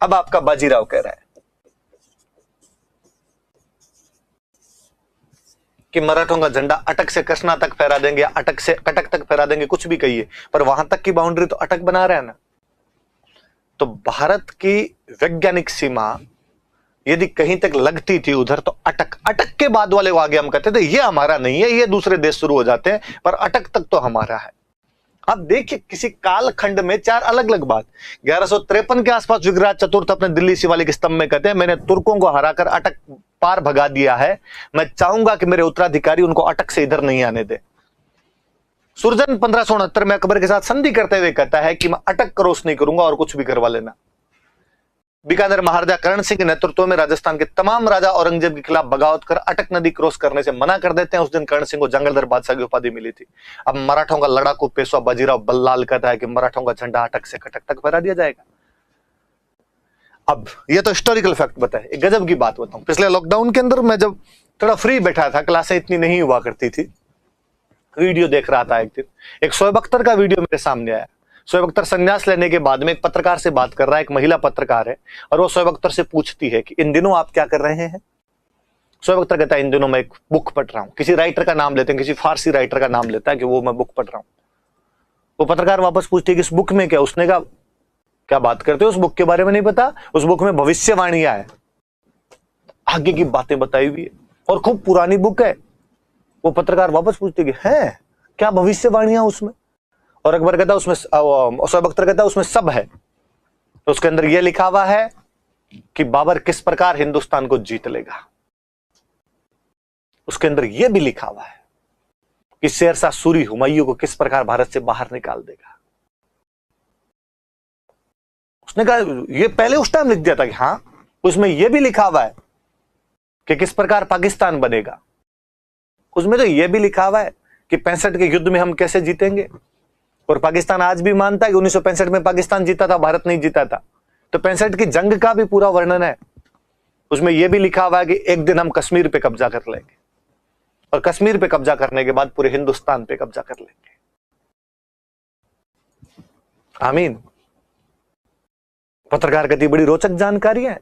अब आपका बाजीराव कह रहा है कि मराठों का झंडा अटक से कृष्णा तक फहरा देंगे, अटक से कटक तक फहरा देंगे, कुछ भी कहिए, पर वहां तक की बाउंड्री तो अटक बना रहा है ना। तो भारत की वैज्ञानिक सीमा यदि कहीं तक लगती थी उधर, तो अटक, अटक के बाद वाले को आगे हम कहते थे ये हमारा नहीं है, ये दूसरे देश शुरू हो जाते हैं, पर अटक तक तो हमारा है। अब देखिए किसी कालखंड में चार अलग अलग बात। 1153 के आसपास विग्रहराज चतुर्थ अपने दिल्ली शिवालिक स्तंभ में कहते हैं मैंने तुर्कों को हराकर अटक पार भगा दिया है, मैं चाहूंगा कि मेरे उत्तराधिकारी उनको अटक से इधर नहीं आने दे। सुरजन 1569 में अकबर के साथ संधि करते हुए कहता है कि मैं अटक क्रॉस नहीं करूंगा और कुछ भी करवा लेना। बीकानेर महाराजा करण सिंह के नेतृत्व में राजस्थान के तमाम राजा औरंगजेब के खिलाफ बगावत कर अटक नदी क्रॉस करने से मना कर देते हैं। उस दिन करण सिंह को जंगलधर बादशाह की उपाधि मिली थी। अब मराठों का लड़ाकू पेशवा बाजीराव बल्लाल कहता है कि मराठों का झंडा अटक से कटक तक फहरा दिया जाएगा। अब ये तो हिस्टोरिकल फैक्ट बताए। एक गजब की बात बताऊं, पिछले लॉकडाउन के अंदर मैं जब थोड़ा फ्री बैठा था, क्लासें इतनी नहीं हुआ करती थी, वीडियो देख रहा था, एक दिन एक शोएब अख्तर का वीडियो मेरे सामने आया। शोएब अख्तर संन्यास लेने के बाद में एक पत्रकार से बात कर रहा है, एक महिला पत्रकार है, और वो शोएब अख्तर से पूछती है कि इन दिनों आप क्या कर रहे हैं। शोएब अख्तर कहता है इन दिनों मैं एक बुक पढ़ रहा हूं। किसी राइटर का नाम लेते हैं, किसी फारसी राइटर का नाम लेता है कि वो मैं बुक पढ़ रहा हूं। वो पत्रकार वापस पूछती है कि इस बुक में क्या। उसने कहा क्या बात करते हो, उस बुक के बारे में नहीं पता, उस बुक में भविष्यवाणियां है, आगे की बातें बताई हुई है और खूब पुरानी बुक है। वो पत्रकार वापस पूछते कि है क्या भविष्यवाणियां उसमें। और अकबर कहता उसमें, शोएब अख्तर कहता उसमें सब है। तो उसके अंदर यह लिखा हुआ है कि बाबर किस प्रकार हिंदुस्तान को जीत लेगा। उसके अंदर यह भी लिखा हुआ है कि शेरशाह सूरी हुमायूं को किस प्रकार भारत से बाहर निकाल देगा। उसने कहा ये पहले उस टाइम लिख दिया था कि हाँ, उसमें यह भी लिखा हुआ है कि किस प्रकार पाकिस्तान बनेगा। उसमें तो यह भी लिखा हुआ है कि 65 के युद्ध में हम कैसे जीतेंगे। और पाकिस्तान आज भी मानता है कि 1965 में पाकिस्तान जीता था, भारत नहीं जीता था। तो 65 की जंग का भी पूरा वर्णन है। उसमें यह भी लिखा हुआ है कि एक दिन हम कश्मीर पे कब्जा कर लेंगे, और कश्मीर पे कब्जा करने के बाद पूरे हिंदुस्तान पे कब्जा कर लेंगे। आमीन। पत्रकार कहती बड़ी रोचक जानकारी है,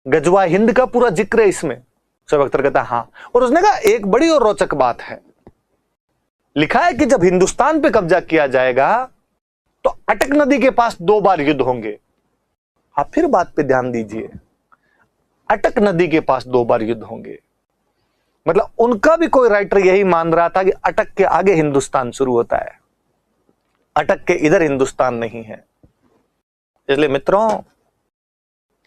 गजवा हिंद का पूरा जिक्र है इसमें। शोएब अख्तर कहता हाँ। और उसने कहा एक बड़ी और रोचक बात है, लिखा है कि जब हिंदुस्तान पे कब्जा किया जाएगा तो अटक नदी के पास 2 बार युद्ध होंगे। आप फिर बात पे ध्यान दीजिए, अटक नदी के पास 2 बार युद्ध होंगे। मतलब उनका भी कोई राइटर यही मान रहा था कि अटक के आगे हिंदुस्तान शुरू होता है, अटक के इधर हिंदुस्तान नहीं है। इसलिए मित्रों,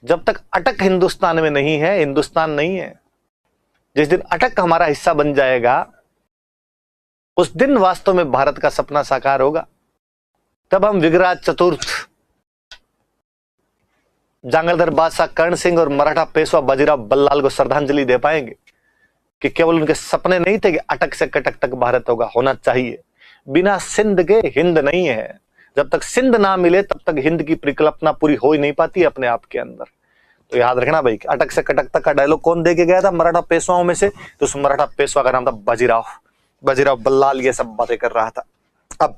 जब तक अटक हिंदुस्तान में नहीं है, हिंदुस्तान नहीं है। जिस दिन अटक हमारा हिस्सा बन जाएगा, उस दिन वास्तव में भारत का सपना साकार होगा। तब हम विग्रहराज चतुर्थ, जंगलधर बादशाह कर्ण सिंह और मराठा पेशवा बाजीराव बल्लाल को श्रद्धांजलि दे पाएंगे कि केवल उनके सपने नहीं थे कि अटक से कटक तक भारत होगा, होना चाहिए। बिना सिंध के हिंद नहीं है। जब तक सिंध ना मिले तब तक हिंद की परिकल्पना पूरी हो ही नहीं पाती अपने आप के अंदर। तो याद रखना भाई, अटक से कटक तक का डायलॉग कौन दे के गया था मराठा पेशवाओं में से? तो उस मराठा पेशवा का नाम था बाजीराव। बाजीराव बल्लाल ये सब बातें कर रहा था। अब